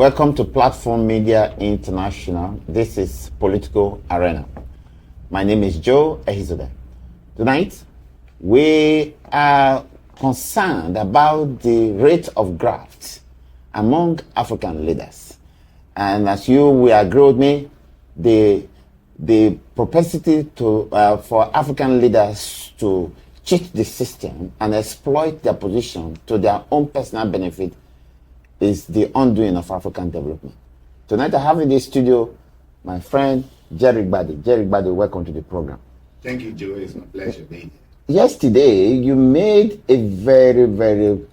Welcome to Platform Media International. This is Political Arena. My name is Joe Ehizoda. Tonight, we are concerned about the rate of graft among African leaders. And as you will agree with me, the propensity for African leaders to cheat the system and exploit their position to their own personal benefit is the undoing of African development. Tonight I have in the studio my friend Jerry Gbadi. Jerry Gbadi, welcome to the program. Thank you, Joe. It's my pleasure being here. Yesterday, you made a very, very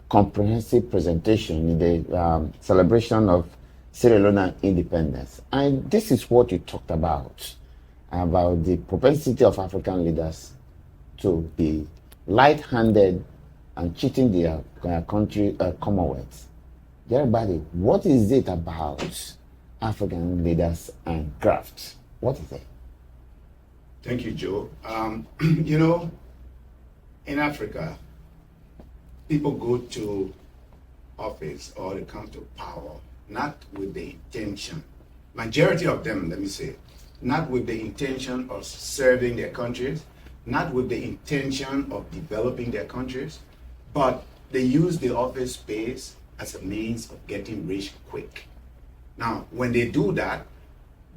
comprehensive presentation in the celebration of Sierra Leone independence. And this is what you talked about the propensity of African leaders to be light-handed and cheating their country Commonwealth. Everybody, what is it about African leaders and graft? What is it? Thank you, Joe. In Africa, people go to office or they come to power not with the intention, majority of them, let me say, not with the intention of serving their countries, not with the intention of developing their countries, but they use the office space as a means of getting rich quick. Now, when they do that,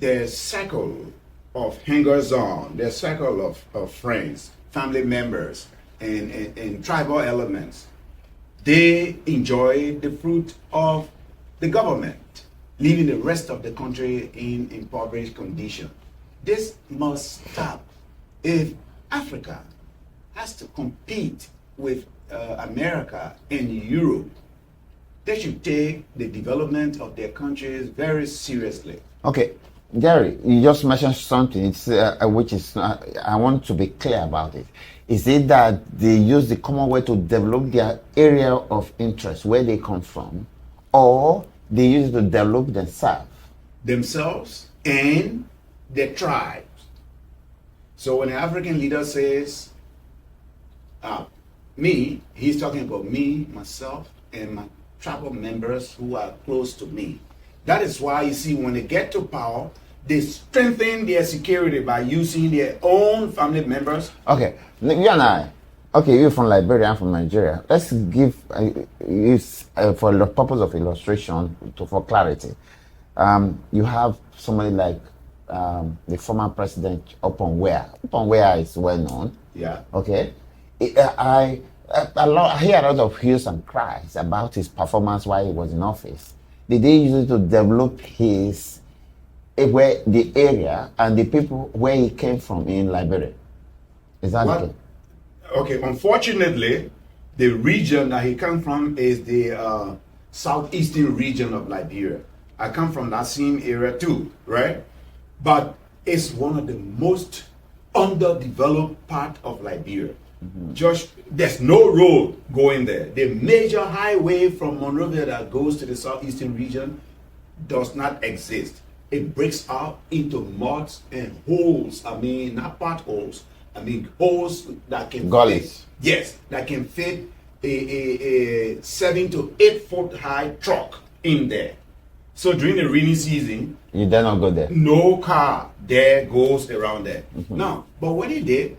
their circle of hangers-on, their circle of friends, family members, and tribal elements, they enjoy the fruit of the government, leaving the rest of the country in impoverished condition. This must stop. If Africa has to compete with America and Europe, they should take the development of their countries very seriously. Okay, Gary, you just mentioned something which is I want to be clear about it. Is it that they use the Commonwealth to develop their area of interest, where they come from, or they use it to develop themselves and their tribes? So when an African leader says, me, he's talking about me, myself, and my tribal members who are close to me. That is why you see when they get to power, they strengthen their security by using their own family members. Okay, you and I, you're from Liberia, I'm from Nigeria. Let's give for the purpose of illustration, for clarity. You have somebody like the former president Openwea. Openwea is well known. Yeah. Okay. I hear a lot of hues and cries about his performance while he was in office. Did they use it to develop the area and the people where he came from in Liberia? Is that okay? Okay, unfortunately, the region that he came from is the southeastern region of Liberia. I come from that same area too, right? But it's one of the most underdeveloped part of Liberia. Mm-hmm. There's no road going there. The major highway from Monrovia that goes to the southeastern region does not exist. It breaks out into muds and holes. I mean, not potholes. I mean, holes that can gullies. Yes, that can fit a 7 to 8 foot high truck in there. So during the rainy season, you dare not go there. No car there goes around there. Mm-hmm. Now, but what he did,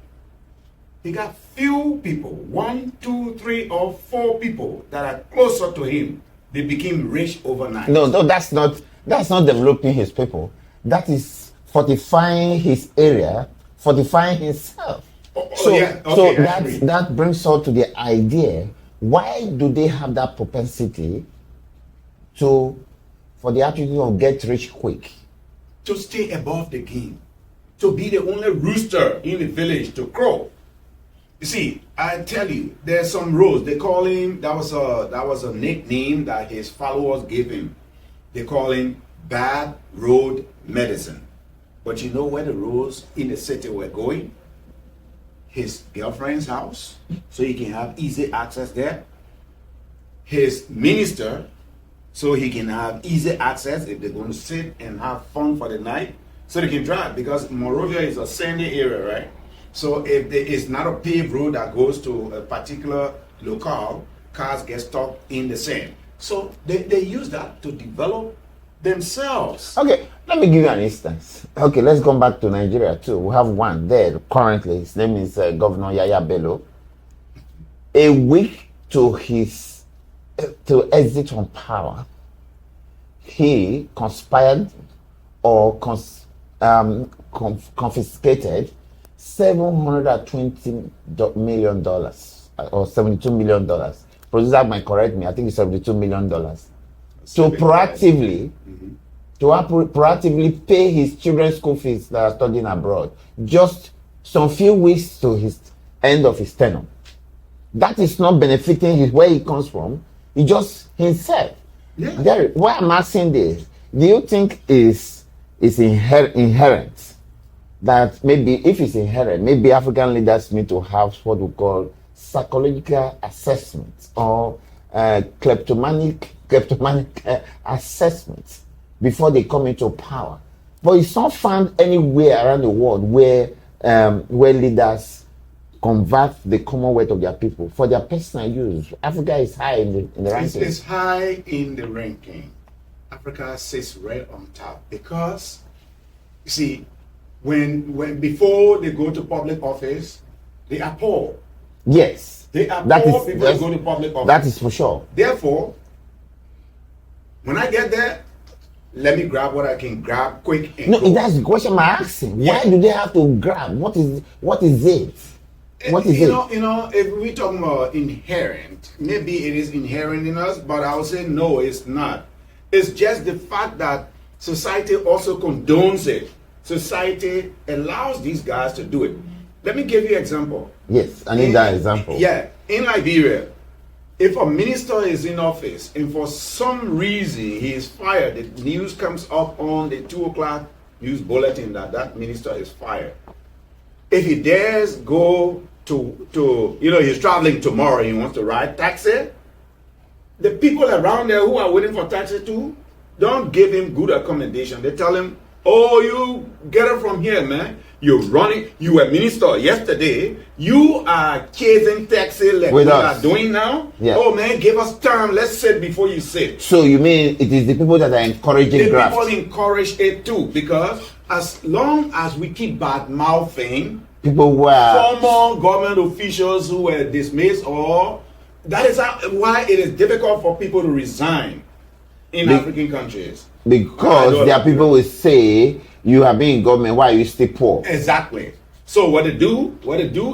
he got few people, 1, 2, 3, or 4 people that are closer to him. They became rich overnight. No, that's not developing his people. That is fortifying his area, fortifying himself. That brings us to the idea: why do they have that propensity for the attitude of get rich quick? To stay above the game, to be the only rooster in the village to crow. You see, I tell you, there's some roads. They call him, that was a nickname that his followers gave him. They call him Bad Road Medicine. But you know where the roads in the city were going? His girlfriend's house, so he can have easy access there. His minister, so he can have easy access if they're going to sit and have fun for the night, so they can drive, because Monrovia is a sandy area, right? So if there is not a paved road that goes to a particular locale, cars get stuck in the sand. So they use that to develop themselves. Okay, let me give you an instance. Okay, let's come back to Nigeria too. We have one there currently. His name is Governor Yaya Bello. A week to his to exit on power, he conspired or confiscated $720 million or $72 million. Producer might correct me. I think it's $72 million. To proactively pay his children's school fees that are studying abroad, just some few weeks to his end of his tenure. That is not benefiting where he comes from. He just himself. Yeah. Why I'm asking this, do you think is inherent that maybe if it's inherent, maybe African leaders need to have what we call psychological assessments or kleptomanic assessments before they come into power? But it's not found anywhere around the world where leaders convert the commonwealth of their people for their personal use. Africa is high in the ranking. It's high in the ranking. Africa sits right on top because, you see, when before they go to public office, they are poor. Yes. They are poor people that go to public office. That is for sure. Therefore, when I get there, let me grab what I can grab quick. No, that's the question I'm asking. Yeah. Why do they have to grab? What is it? What is it? If we're talking about inherent, maybe it is inherent in us, but I would say no, it's not. It's just the fact that society also condones it. Society allows these guys to do it. Let me give you an example. Yes, I need that example. Yeah, in Liberia, if a minister is in office and for some reason he is fired, the news comes up on the 2 o'clock news bulletin that minister is fired. If he dares go to he's traveling tomorrow, he wants to ride taxi, the people around there who are waiting for taxi too don't give him good accommodation. They tell him, oh, you get it from here, man. You're running, you were minister yesterday, you are chasing taxi like we are doing now. Yeah. Oh man, give us time, let's sit before you sit. So you mean it is the people that are encouraging graft? The people encourage it too, because as long as we keep bad mouthing people who are former government officials who were dismissed, or that is why it is difficult for people to resign in African countries. Because there are people who say you have been in government, why are you still poor? Exactly. So what they do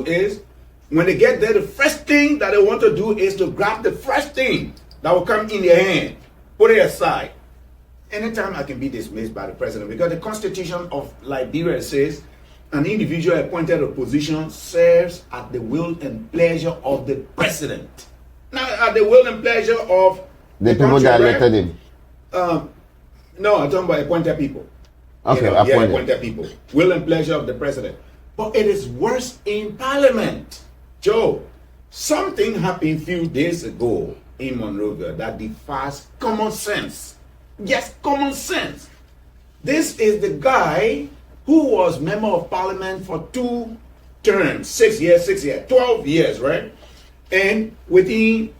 is when they get there, the first thing that they want to do is to grab the first thing that will come in their hand, put it aside. Anytime I can be dismissed by the president, because the Constitution of Liberia says an individual appointed a position serves at the will and pleasure of the president. Now, at the will and pleasure of the people that elected him. No, I'm talking about appointed people. Okay, appointed people. Will and pleasure of the president. But it is worse in Parliament. Joe, something happened a few days ago in Monrovia that defies common sense. Yes, common sense. This is the guy who was member of Parliament for 2 terms, 6 years, 12 years, right? And within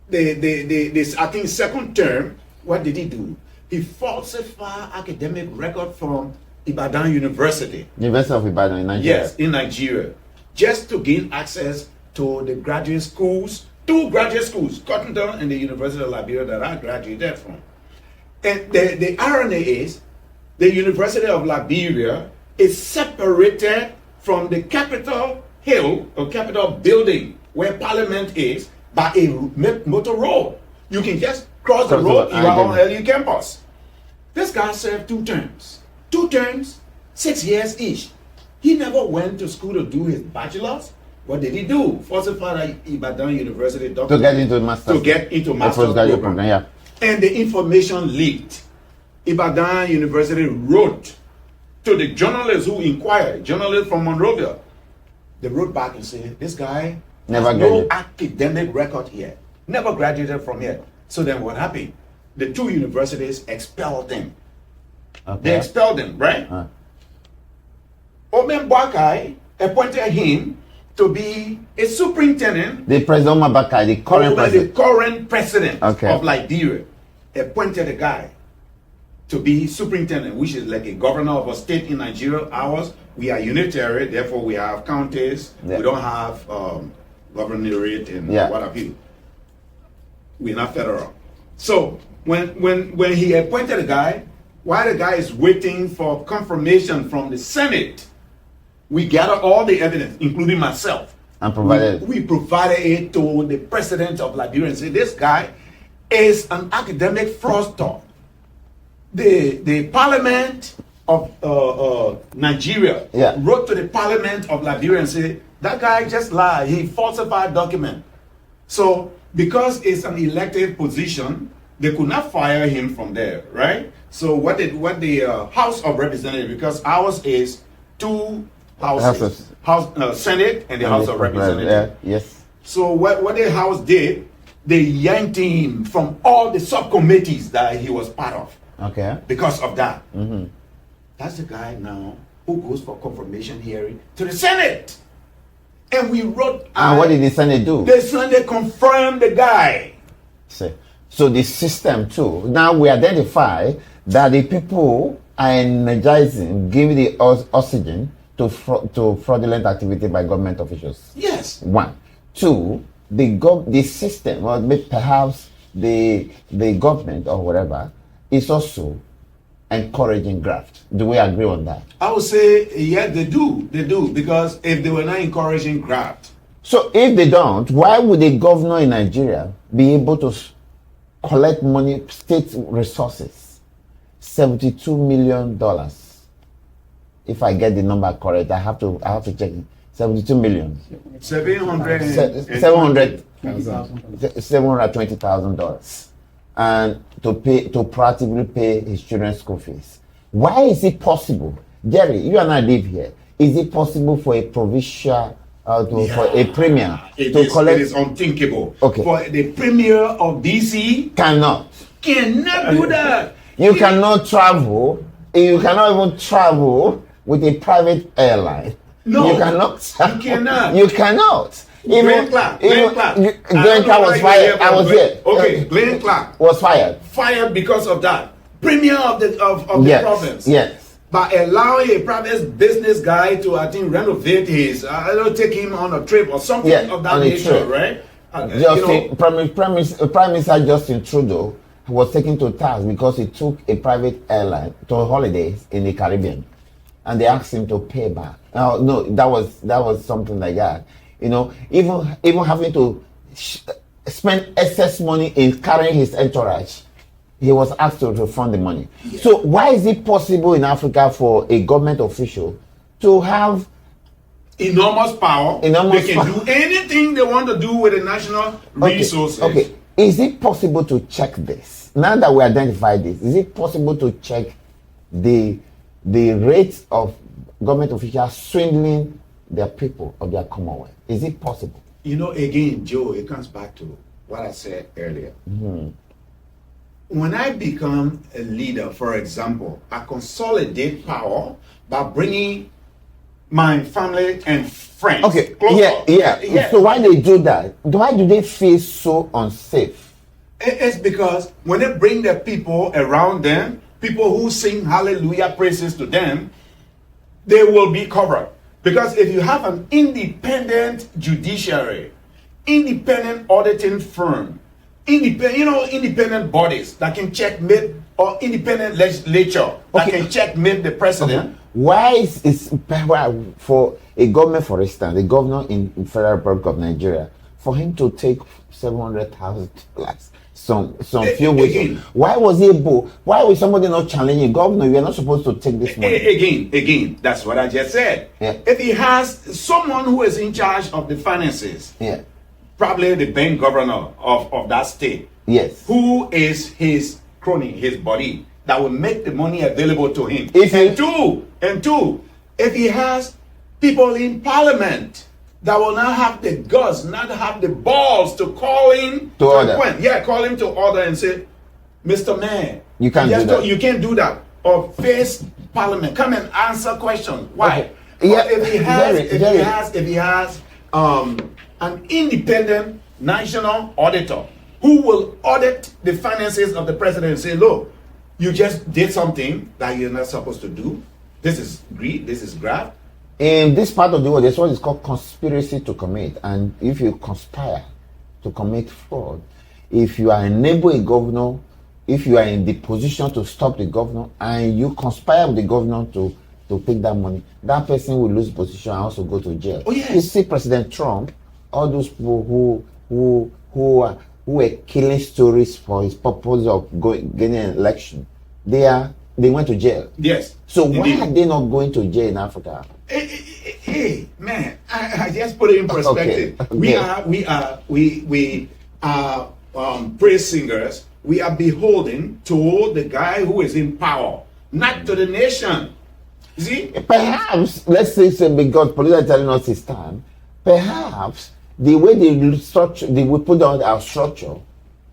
this, I think, second term, what did he do? He falsified academic record from Ibadan University. University of Ibadan in Nigeria. Yes, in Nigeria. Just to gain access to the graduate schools, 2 graduate schools, Cottontown and the University of Liberia that I graduated from. And the irony is, the University of Liberia is separated from the Capitol Hill or Capitol building where Parliament is by a motor road. You can just cross the road, you are on LU campus. This guy served 2 terms. 2 terms, 6 years each. He never went to school to do his bachelor's. What did he do? Falsified at Ibadan University to get into master's. To get into master's program. Yeah. And the information leaked. Ibadan University wrote to the journalists who inquired, journalists from Monrovia. They wrote back and said, this guy never has no academic record here. Never graduated from here. So then what happened? The 2 universities expelled him. Okay. They expelled him, right? Omen Boakai appointed him to be a superintendent. The President Mabaka, the current president. The current president Okay. of Liberia appointed a guy to be superintendent, which is like a governor of a state in Nigeria. Ours, we are unitary, therefore we have counties. Yeah. We don't have governorate and Yeah. what have you. We're not federal. So when he appointed a guy, while the guy is waiting for confirmation from the Senate, we gather all the evidence, including myself. And provided. We provided it to the president of Liberia and said, this guy is an academic fraudster. The parliament of Nigeria Yeah. wrote to the parliament of Liberia and said, that guy just lied. He falsified document. So because it's an elected position, they could not fire him from there, right? So what the House of Representatives, because ours is two houses, Senate and the House of Representatives. Yeah. Yes. So what the House did, they yanked him from all the subcommittees that he was part of. Okay. Because of that. Mm-hmm. That's the guy now who goes for confirmation hearing to the Senate. And we wrote. And what did the Senate do? The Senate confirmed the guy. So the system too. Now we identify that the people are energizing, giving the oxygen to fraudulent activity by government officials. Yes. One. Two, the system, or perhaps the government or whatever, is also encouraging graft. Do we agree on that? I would say, yeah, they do. They do. Because if they were not encouraging graft. So if they don't, why would a governor in Nigeria be able to collect money, state resources, $72 million? If I get the number correct, I have to check it. 72 million. $720,000. And to proactively pay his children's school fees. Why is it possible? Jerry, you and I live here. Is it possible for a provincial for a premier to collect? It is unthinkable. Okay. For the premier of DC cannot do that. You cannot travel. You cannot even travel with a private airline. No, you cannot. You cannot. You cannot. Glenn Clark. Glenn Clark was fired. I was here. Okay, Glenn Clark was fired. Fired because of that. Premier of the province. Yes. By allowing a private business guy to, I think, renovate his, take him on a trip or something of that nature, right? Prime Minister Justin Trudeau was taken to task because he took a private airline to holidays in the Caribbean, and they asked him to pay back. No, that was something like that. Even having to spend excess money in carrying his entourage, he was asked to refund the money. Yeah. So why is it possible in Africa for a government official to have enormous power? They can do anything they want to do with the national resources. Okay. Is it possible to check this? Now that we identified this, is it possible to check the rates of government officials swindling their people of their Commonwealth? Is it possible? Again, Joe, it comes back to what I said earlier. Mm-hmm. When I become a leader, for example, I consolidate power by bringing my family and friends. Okay. Closer. Yeah. So why they do that? Why do they feel so unsafe? It's because when they bring the people around them, people who sing hallelujah praises to them, they will be covered. Because if you have an independent judiciary, independent auditing firm, independent bodies that can checkmate, or independent legislature that can checkmate the president. Okay. Why is for a government, for instance, the governor in Federal Republic of Nigeria, for him to take $700,000 some few weeks? Why was he able? Why was somebody not challenging? Governor, you are not supposed to take this money. Again, that's what I just said. Yeah. If he has someone who is in charge of the finances, yeah, probably the bank governor of that state, yes, who is his crony, his buddy, that will make the money available to him. And two, if he has people in parliament that will not have the guts, not have the balls to call him to order. Call him to order and say, Mr. Man, you can't do that. You can't do that. Or face parliament, come and answer questions. Why? Okay. Yeah. If he has an independent national auditor who will audit the finances of the president and say, look, you just did something that you're not supposed to do. This is greed, this is graft. In this part of the world, there's what is called conspiracy to commit. And if you conspire to commit fraud, if you are enable a governor, if you are in the position to stop the governor and you conspire with the governor to take that money, that person will lose position and also go to jail. Oh, yes. You see President Trump, all those people who were killing stories for his purpose of getting an election, they went to jail. Yes. So indeed. why are they not going to jail in Africa? Hey, man, I just put it in perspective. Okay. We are praise singers. We are beholden to the guy who is in power, not to the nation. You see? Perhaps, let's say because police are telling us it's time, perhaps the way we put down our structure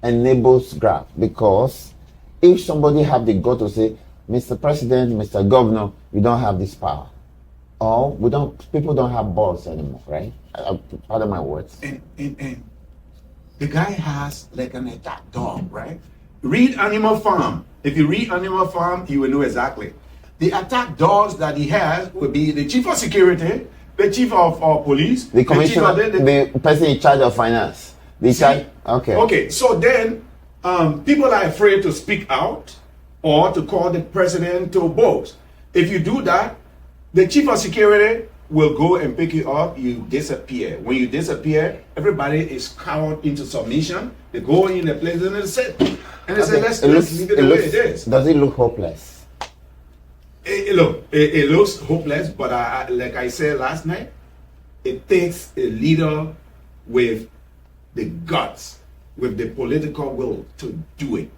enables graft, because if somebody have the gut to say, Mr. President, Mr. Governor, you don't have this power, or people don't have balls anymore, right? Pardon my words. And the guy has like an attack dog, right? Read Animal Farm. If you read Animal Farm, you will know exactly. The attack dogs that he has will be the chief of security, the chief of police, The commissioner, the person in charge of finance. Okay, so then people are afraid to speak out or to call the president to boast. If you do that, the chief of security will go and pick you up, you disappear. When you disappear, everybody is cowed into submission. They go in the place and they say, let's leave it the way it is. Does it look hopeless? It looks hopeless, but like I said last night, it takes a leader with the guts, with the political will to do it,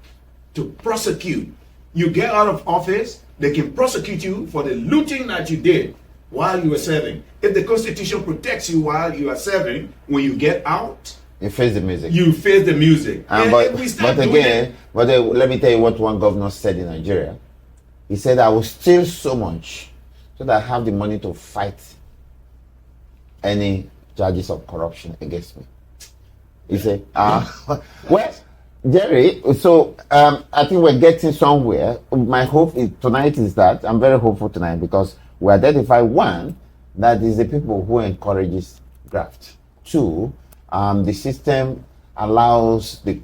to prosecute. You get out of office, they can prosecute you for the looting that you did while you were serving. If the Constitution protects you while you are serving, when you get out, you face the music. You face the music. But let me tell you what one governor said in Nigeria. He said, I will steal so much so that I have the money to fight any charges of corruption against me. He said, well, Jerry, so I think we're getting somewhere. My hope tonight is that, I'm very hopeful tonight, because we identify, one, that is the people who encourages graft. Two, the system allows the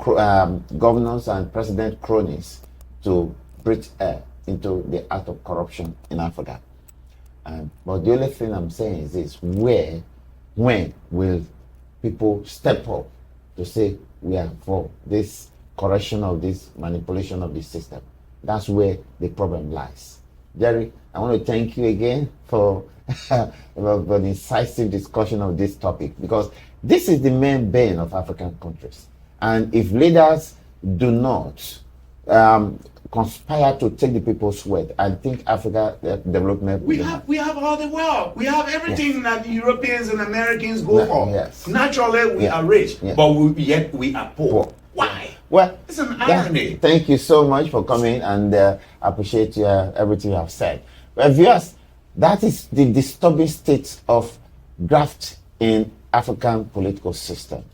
governors and president cronies to breathe air into the act of corruption in Africa. But the only thing I'm saying is this: when will people step up to say we are for this correction of this manipulation of this system? That's where the problem lies. Jerry, I want to thank you again for the incisive discussion of this topic, because this is the main bane of African countries. And if leaders do not conspire to take the people's word, I think Africa development. We have all the wealth. We have everything that the Europeans and Americans go for. Yes. Naturally, we are rich, but yet we are poor. Why? Well, it's an irony. Thank you so much for coming, and appreciate everything you have said. Well, viewers, that is the disturbing state of graft in African political system.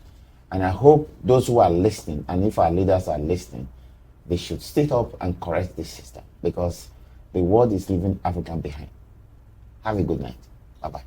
And I hope those who are listening, and if our leaders are listening, they should stand up and correct this system, because the world is leaving Africa behind. Have a good night. Bye-bye.